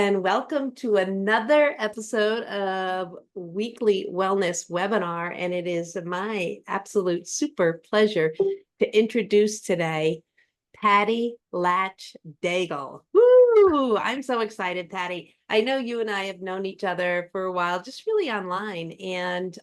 And welcome to another episode of Weekly Wellness Webinar. And it is my absolute super pleasure to introduce today Patty Lach Daigle. Woo! I'm so excited, Patty. I know you and I have known each other for a while, just really online. And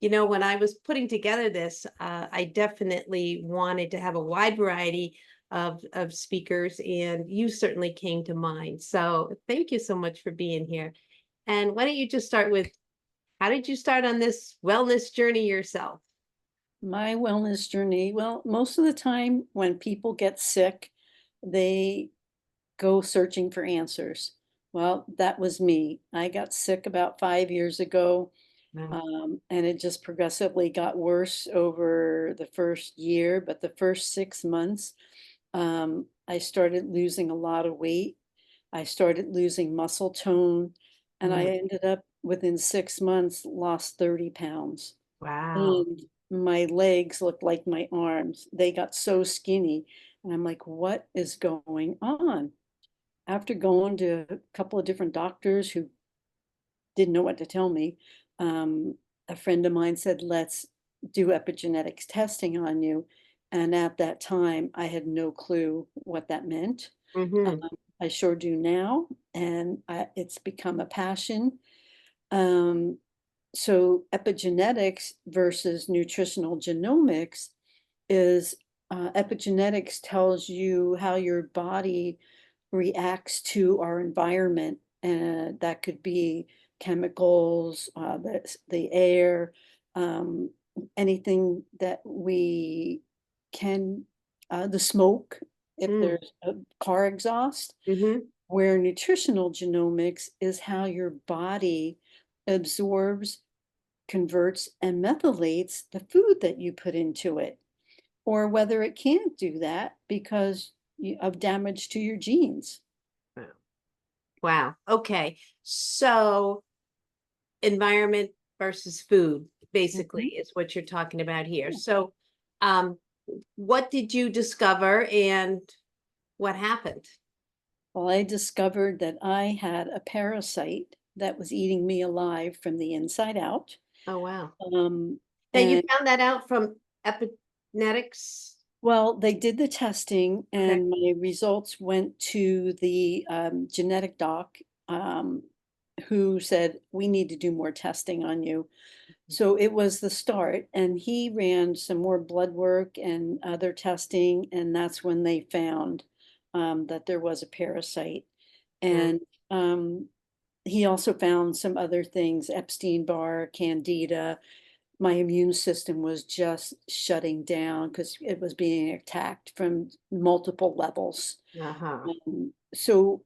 when I was putting together this, I definitely wanted to have a wide variety of speakers, and you certainly came to mind. So thank you so much for being here. And why don't you just start with, how did you start on this wellness journey yourself? My wellness journey, well, most of the time when people get sick, they go searching for answers. Well, that was me. I got sick about 5 years ago, Wow. and it just progressively got worse over the first year. But the first 6 months, I started losing a lot of weight. I started losing muscle tone, and I Mm. ended up within 6 months lost 30 pounds. Wow. And my legs looked like my arms. They got so skinny. And I'm like, what is going on? After going to a couple of different doctors who didn't know what to tell me, um, a friend of mine said, let's do epigenetics testing on you. And at that time, I had no clue what that meant. Mm-hmm. Um, I sure do now. And it's become a passion. Um, so epigenetics versus nutritional genomics is epigenetics tells you how your body reacts to our environment, and that could be chemicals, the air, um, anything that we can, the smoke, if Mm. there's a car exhaust, Mm-hmm. where nutritional genomics is how your body absorbs, converts, and methylates the food that you put into it, or whether it can't do that because of damage to your genes. Wow. Wow. Okay. So environment versus food, basically, Mhm. is what you're talking about here. Yeah. So um, what did you discover and what happened? Well, I discovered that I had a parasite that was eating me alive from the inside out. Oh, wow. Um, Now you and found that out from epigenetics? Well, they did the testing, Okay. and my results went to the genetic doc, um, who said, we need to do more testing on you. So it was the start, and he ran some more blood work and other testing, and that's when they found that there was a parasite. Mm. And he also found some other things, Epstein-Barr, Candida. My immune system was just shutting down because it was being attacked from multiple levels. Uh-huh. So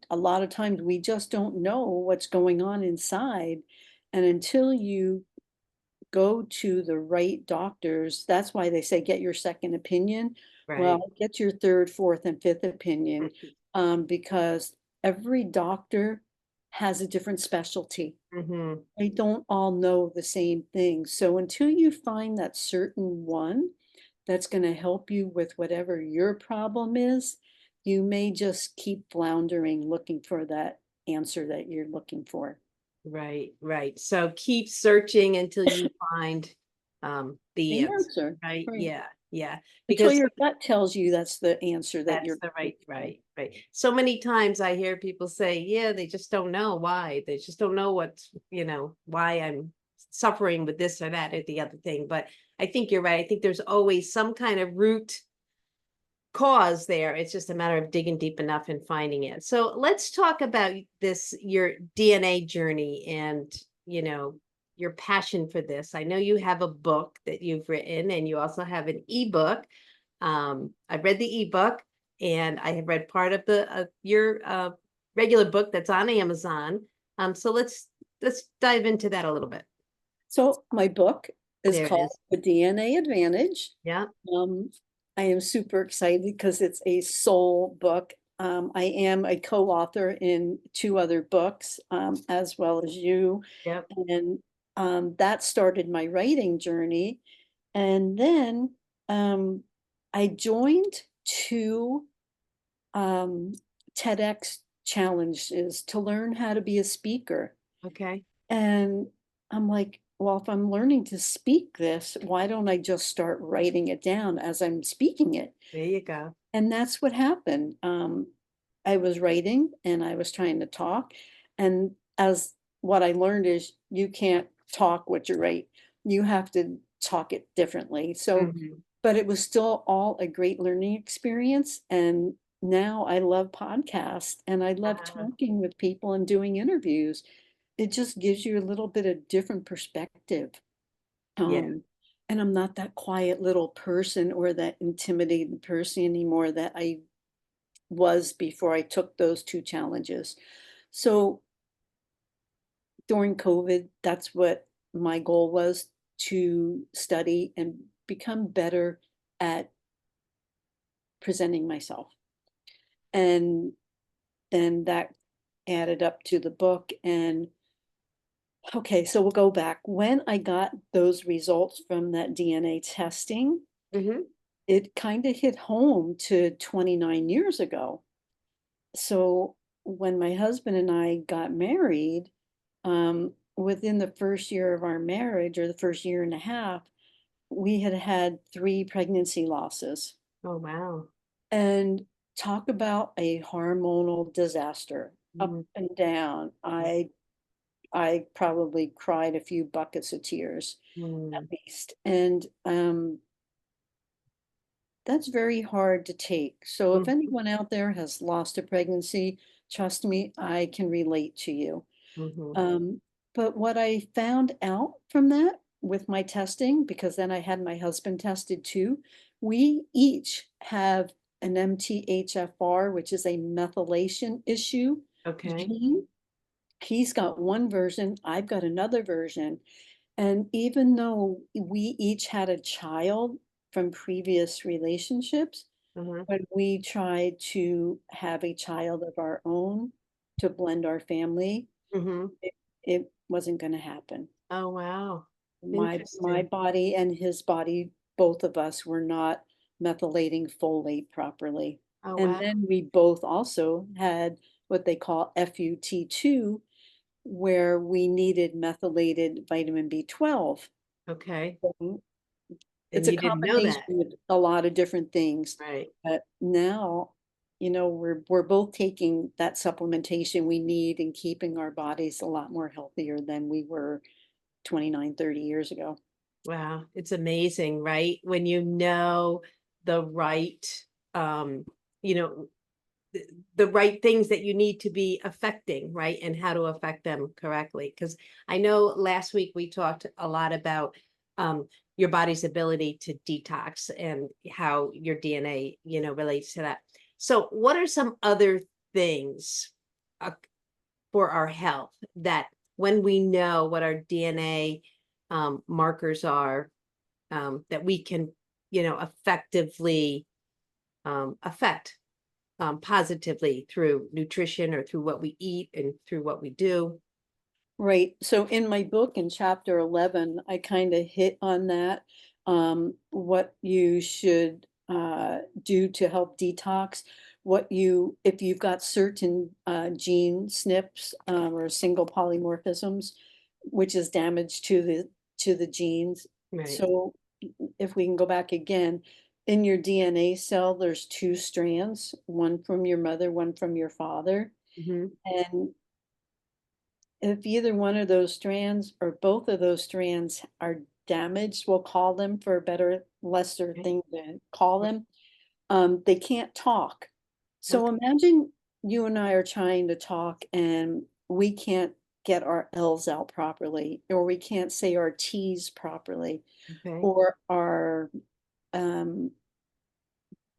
a lot of times we just don't know what's going on inside. And until you go to the right doctors, that's why they say get your second opinion. Right. Well, get your third, fourth, and fifth opinion, because every doctor has a different specialty. Mm-hmm. They don't all know the same thing. So until you find that certain one that's going to help you with whatever your problem is, you may just keep floundering looking for that answer that you're looking for. Right, right. So keep searching until you find the The answer, answer, right? right. Yeah, yeah. Until Because your gut tells you that's the answer that that's you're the looking right, for. right, right. So many times I hear people say, yeah, they just don't know why. They just don't know why I'm suffering with this or that or the other thing. But I think you're right. I think there's always some kind of root cause there. It's just a matter of digging deep enough and finding it. So let's talk about your DNA journey and, you know, your passion for this. I know you have a book that you've written and you also have an ebook. I've read the ebook and I have read part of the your regular book that's on Amazon. So let's dive into that a little bit. So my book is There it called is. The DNA Advantage. Yeah. Um, I am super excited because it's a soul book. I am a co-author in two other books, as well as you. Yep. And that started my writing journey. And then I joined two um, TEDx challenge is to learn how to be a speaker. Okay. And I'm like, well, if I'm learning to speak this, why don't I just start writing it down as I'm speaking it? There you go. And that's what happened. I was writing and I was trying to talk. And as what I learned is you can't talk what you write. You have to talk it differently. So, Mhm. but it was still all a great learning experience. And now I love podcasts and I love Ah, talking with people and doing interviews. It just gives you a little bit of different perspective. yeah. Um, and I'm not that quiet little person or that intimidated person anymore that I was before I took those two challenges. So during COVID, that's what my goal was, to study and become better at presenting myself. And then that added up to the book. And okay, so we'll go back. When I got those results from that DNA testing, Hmm. it kind of hit home to 29 years ago. So when my husband and I got married, within the first year of our marriage, or the first year and a half, we had had 3 pregnancy losses. Oh, wow. And talk about a hormonal disaster, up Mhm. and down. I probably cried a few buckets of tears at Mm. least. And that's very hard to take. So if Mhm. anyone out there has lost a pregnancy, trust me, I can relate to you. Mhm. Um, but what I found out from that with my testing, because then I had my husband tested too, we each have an MTHFR, which is a methylation issue Okay. gene. He's got one version, I've got another version. And even though we each had a child from previous relationships, Uh-huh. when we tried to have a child of our own to blend our family, Hmm. it wasn't going to happen. Oh, wow. My Interesting. body and his body, both of us were not methylating folate properly. Oh, And wow. then we both also had what they call FUT2, where we needed methylated vitamin B12. Okay. So And it's a you didn't know combination that. of a lot of different things. Right. But now, we're both taking that supplementation we need and keeping our bodies a lot more healthier than we were 29, 30 years ago. Wow. It's amazing, right? When you know the right, um, you know, the right things that you need to be affecting, right? And how to affect them correctly. Because I know last week we talked a lot about your body's ability to detox and how your DNA, relates to that. So, what are some other things uh, for our health that when we know what our DNA markers are, that we can, effectively affect positively through nutrition or through what we eat and through what we do. Right. So in my book in chapter 11, I kind of hit on that, what you should do to help detox, if you've got certain gene SNPs, or single polymorphisms, which is damage to the genes. Right. So if we can go back again, in your DNA cell, there's 2 strands, one from your mother, one from your father. Hmm. And if either one of those strands or both of those strands are damaged, we'll call them, for a better, lesser Okay. thing to call them, they can't talk. So Okay. imagine you and I are trying to talk and we can't get our L's out properly, or we can't say our T's properly, Okay. or um,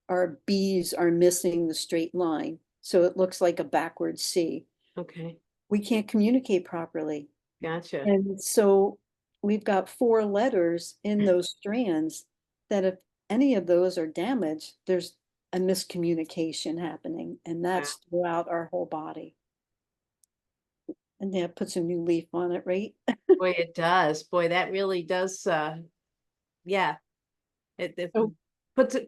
our B's are missing the straight line. So it looks like a backward C. Okay. We can't communicate properly. Gotcha. And so we've got 4 letters in those strands that if any of those are damaged, there's a miscommunication happening, and Wow. that's throughout our whole body. And that puts a new leaf on it, right? Boy, it does. Boy, that really does. Yeah, it So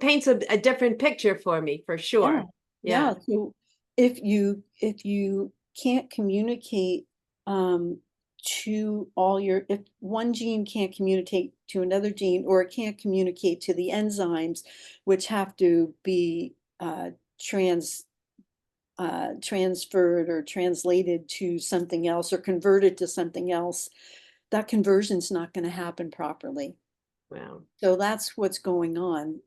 paints a different picture for me for yeah, sure. Yeah. yeah. So if you can't communicate to all your, if one gene can't communicate to another gene, or it can't communicate to the enzymes, which have to be transferred or translated to something else or converted to something else, that conversion's not going to happen properly. Wow. So that's what's going on.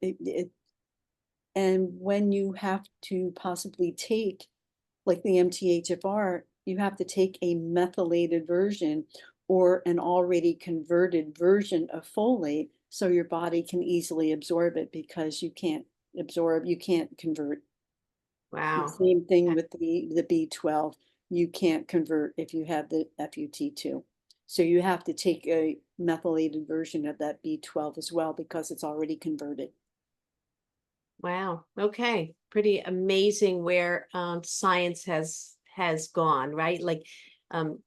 And when you have to possibly take, like the MTHFR, you have to take a methylated version or an already converted version of folate so your body can easily absorb it, because you can't convert. The Wow. same thing with the B12. You can't convert if you have the FUT2. So you have to take a methylated version of that B12 as well, because it's already converted. Wow. Okay. Pretty amazing where science has gone, right? Like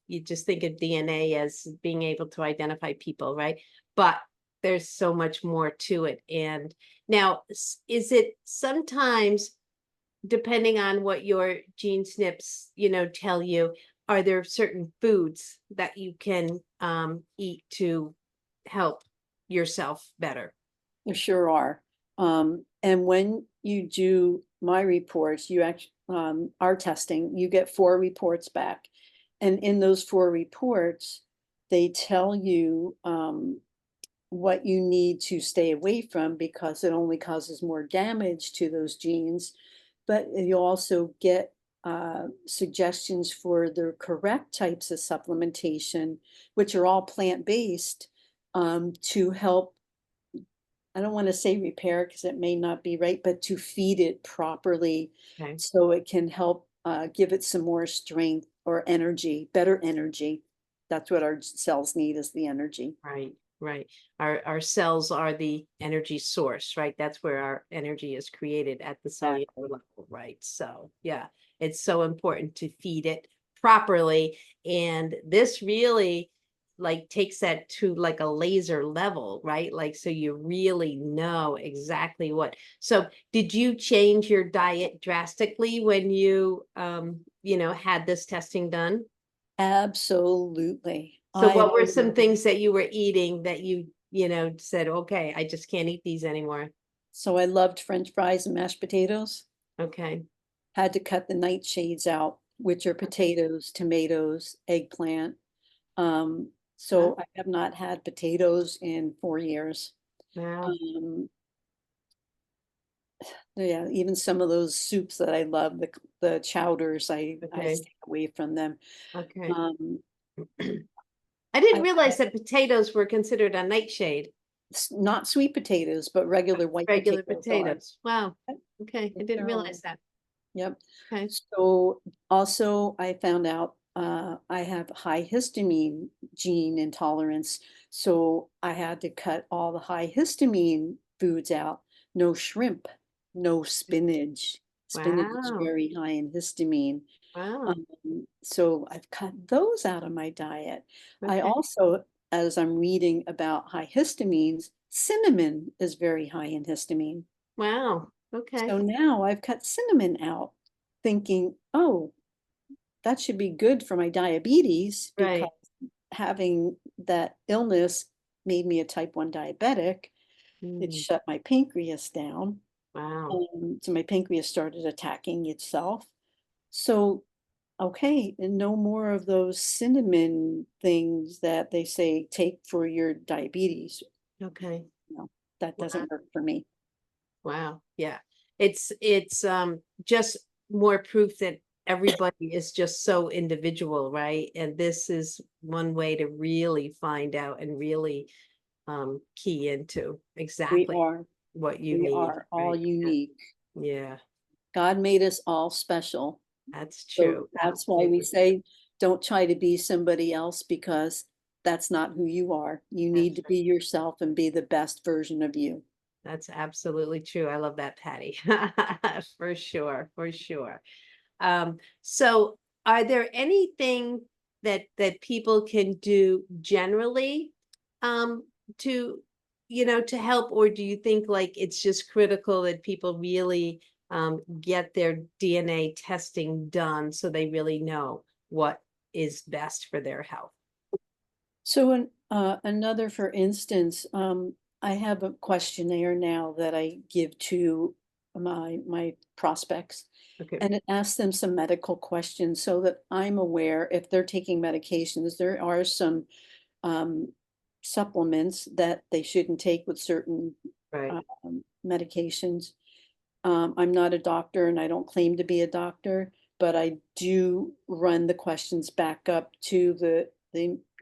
you just think of DNA as being able to identify people, right? But there's so much more to it. And now, is it sometimes, depending on what your gene snips, tell you, are there certain foods that you can eat to help yourself better? There sure are. And when you do my reports, you actually, our testing, you get 4 reports back. And in those 4 reports, they tell you what you need to stay away from, because it only causes more damage to those genes. But you also get suggestions for the correct types of supplementation, which are all plant-based, to help, I don't want to say repair because it may not be right, but to feed it properly Okay. so it can help give it some more strength or energy, better energy. That's what our cells need, is the energy. Right, right. Our cells are the energy source, right? That's where our energy is created at the cellular Exactly. level, right? So, yeah, it's so important to feed it properly. And this really like takes that to like a laser level, right? Like, so you really know exactly what. So, did you change your diet drastically when had this testing done? Absolutely. So I what were some things that you were eating that said, okay, I just can't eat these anymore? So I loved French fries and mashed potatoes. Okay. Had to cut the nightshades out, which are potatoes, tomatoes, eggplant. Oh, So I have not had potatoes in 4 years. wow. Um, yeah, even some of those soups that I love, the chowders, I Okay. stay away from them. Okay. Um, I didn't I realize that potatoes were considered a nightshade. not sweet potatoes, but regular white Regular potatoes are. potatoes. Wow. Yep, Okay. they I didn't sure are. realize that. Yep. Okay. So also I found out I have high histamine gene intolerance. So I had to cut all the high histamine foods out. No shrimp, no spinach. Spinach is Wow. very high in histamine. Wow. So I've cut those out of my diet. I Okay. also, as I'm reading about high histamines, cinnamon is very high in histamine. Wow. Okay. So now I've cut cinnamon out, thinking, oh, that should be good for my diabetes, because Right. having that illness made me a type 1 diabetic. It Mm, shut my pancreas down. wow. So my pancreas started attacking itself. So, okay, and no more of those cinnamon things that they say take for your diabetes. Okay. No, that Wow. doesn't work for me. Wow. Yeah. It's just more proof that everybody is just so individual, right? And this is one way to really find out and really key into We exactly are, what you we need, are all right? unique. Yeah, God made us all special. that's So true. that's why we Absolutely. say, don't try to be somebody else, because that's not who you are. You need That's to true. be yourself and be the best version of you. That's absolutely true. I love that, Patty. For sure, for sure. So are there anything that people can do generally um to to help, or do you think like it's just critical that people really get their DNA testing done so they really know what is best for their health. So another, for instance, I have a questionnaire now that I give to my prospects, Okay. and it asks them some medical questions so that I'm aware if they're taking medications. There are some um, supplements that they shouldn't take with certain Right. medications. I'm not a doctor and I don't claim to be a doctor, but I do run the questions back up to the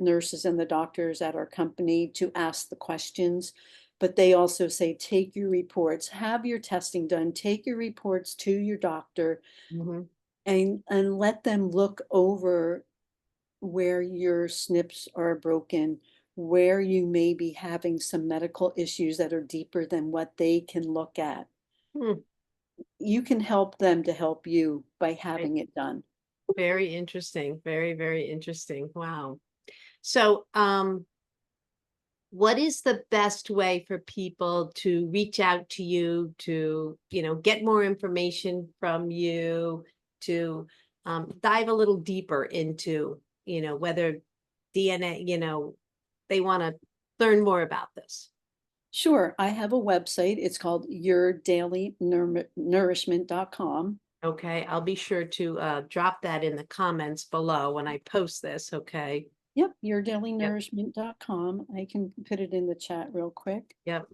nurses and the doctors at our company to ask the questions. But they also say, take your reports, have your testing done, take your reports to your doctor Mm-hmm. and let them look over where your SNPs are broken, where you may be having some medical issues that are deeper than what they can look at. Hmm. You can help them to help you by Right. having it done. Very interesting. Very, very interesting. Wow. So, what is the best way for people to reach out to you to, get more information from you, to dive a little deeper into, whether DNA, they want to learn more about this? Sure, I have a website. It's called yourdailynourishment.com. Okay, I'll be sure to drop that in the comments below when I post this. Okay. Yep, Yep. yourdailynourishment.com. I can put it in the chat real quick. Yep.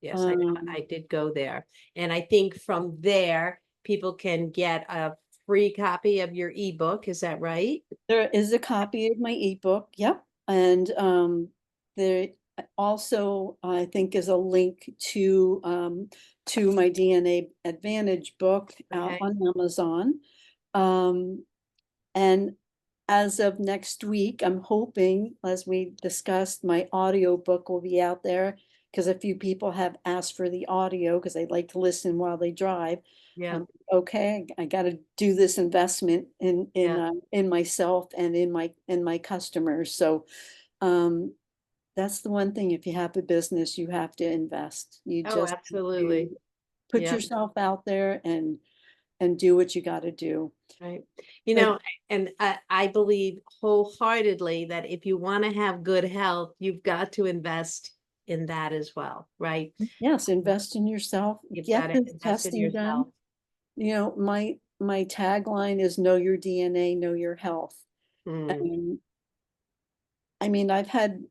Yes, I know. Um, I did go there. And I think from there, people can get a free copy of your ebook. Is that right? there is a copy of my ebook. Yep. And there also, I think, is a link to my DNA Advantage book out Okay. on Amazon. Um, And as of next week, I'm hoping, as we discussed, my audio book will be out there because a few people have asked for the audio because they like to listen while they drive. Yeah. Okay, I got to do this investment Yeah. in myself and in my customers. So um, that's the one thing. If you have a business, you have to invest. You Oh, just have to absolutely. put Yeah. yourself out there and do what you got to do. Right. But And I believe wholeheartedly that if you want to have good health, you've got to invest in that as well, right? yes, invest in yourself, You've got get to this invest in testing done. yourself. My tagline is know your DNA, know your health. Mm, And I mean, I've had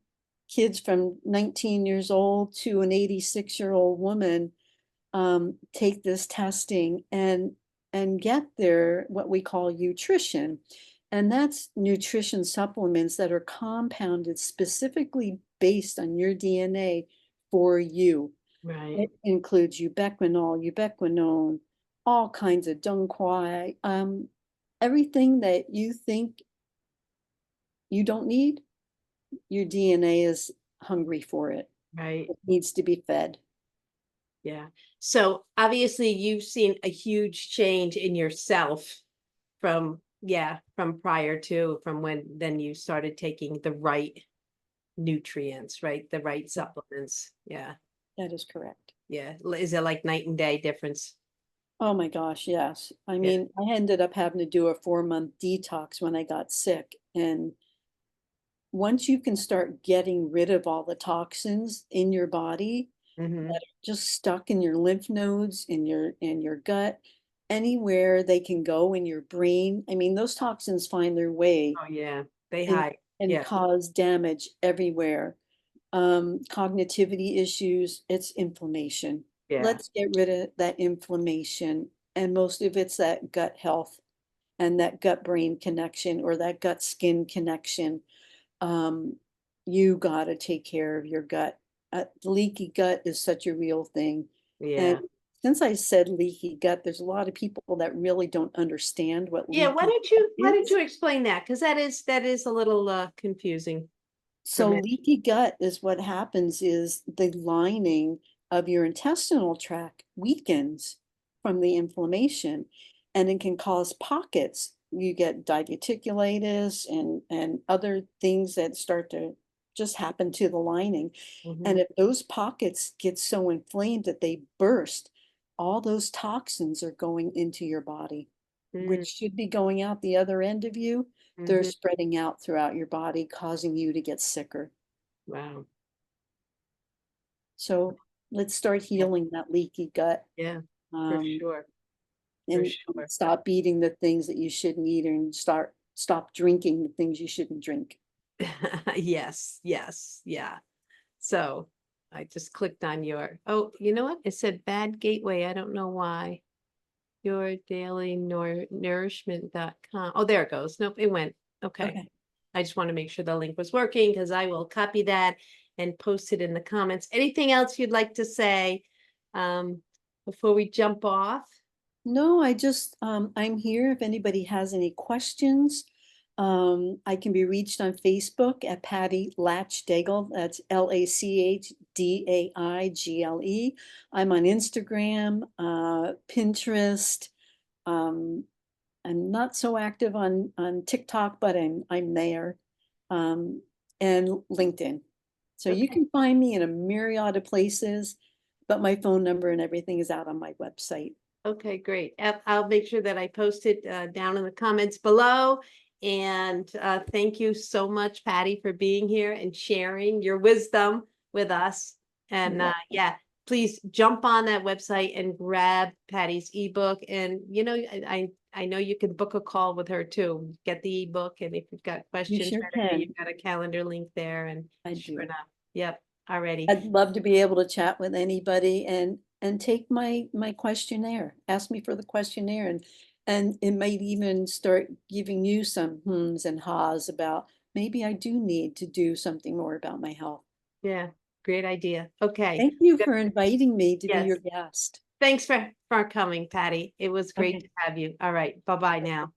kids from 19 years old to an 86-year-old woman take this testing and get their what we call nutrition. And that's nutrition supplements that are compounded specifically based on your DNA for you. right. It includes ubiquinol, ubiquinone, all kinds of dung quai, everything that you think you don't need, your DNA is hungry for it. Right. It needs to be fed. Yeah. So obviously you've seen a huge change in yourself from prior to, from when then you started taking the right nutrients, right? The right supplements. Yeah. That is correct. Yeah. Is it like night and day difference? Oh my gosh, yes. I Yeah. mean, I ended up having to do a 4-month detox when I got sick. And once you can start getting rid of all the toxins in your body that Hmm. are just stuck in your lymph nodes, in your gut, anywhere they can go in your brain. I mean, those toxins find their way Oh yeah. They and hide. and Yeah. cause damage everywhere. Cognitivity issues, it's inflammation. Yeah. Let's get rid of that inflammation. And most of it's that gut health and that gut brain connection or that gut skin connection. Um, you got to take care of your gut. Leaky gut is such a real thing. And Yeah. since I said leaky gut, there's a lot of people that really don't understand what Yeah. Why leaky don't gut you why don't is. you explain that? Because that is a little confusing for So me. leaky gut is what happens is the lining of your intestinal tract weakens from the inflammation and it can cause pockets. You get diverticulitis and other things that start to just happened to the lining. Mhm. And if those pockets get so inflamed that they burst, all those toxins are going into your body, Mm, which should be going out the other end of you. They're mhm. spreading out throughout your body, causing you to get sicker. Wow. So let's start Yeah, healing that leaky gut, yeah, for um, sure, for and sure. stop eating the things that you shouldn't eat, and stop drinking the things you shouldn't drink. Yes, yes, yeah. So I just clicked on your, oh, you know what? It said bad gateway. I don't know why. Your daily nourishment.com. Oh, there it goes. Nope, it went. Okay. Okay. I just want to make sure the link was working because I will copy that and post it in the comments. Anything else you'd like to say um, before we jump off? No, I'm here if anybody has any questions. I can be reached on Facebook at Patty Lach Daigle. That's LACHDAIGLE. I'm on Instagram, Pinterest. Um, I'm not so active on TikTok, but I'm there, um, and LinkedIn. So you Okay. can find me in a myriad of places, but my phone number and everything is out on my website. Okay, great. I'll make sure that I post it down in the comments below. And thank you so much, Patty, for being here and sharing your wisdom with us. You're And welcome. yeah, please jump on that website and grab Patty's ebook. And you know, I know you can book a call with her too. Get the ebook, and if you've got You questions, sure right, I know can. you've got a calendar link there. And I sure do. enough, yep, already. I'd love to be able to chat with anybody and take my questionnaire. Ask me for the questionnaire, and it might even start giving you some hms and ha's about maybe I do need to do something more about my health. Yeah, great idea. Okay. Thank you for inviting me to be Yes. your guest. Thanks for coming, Patty. It was great Okay. to have you. All right. Bye-bye now.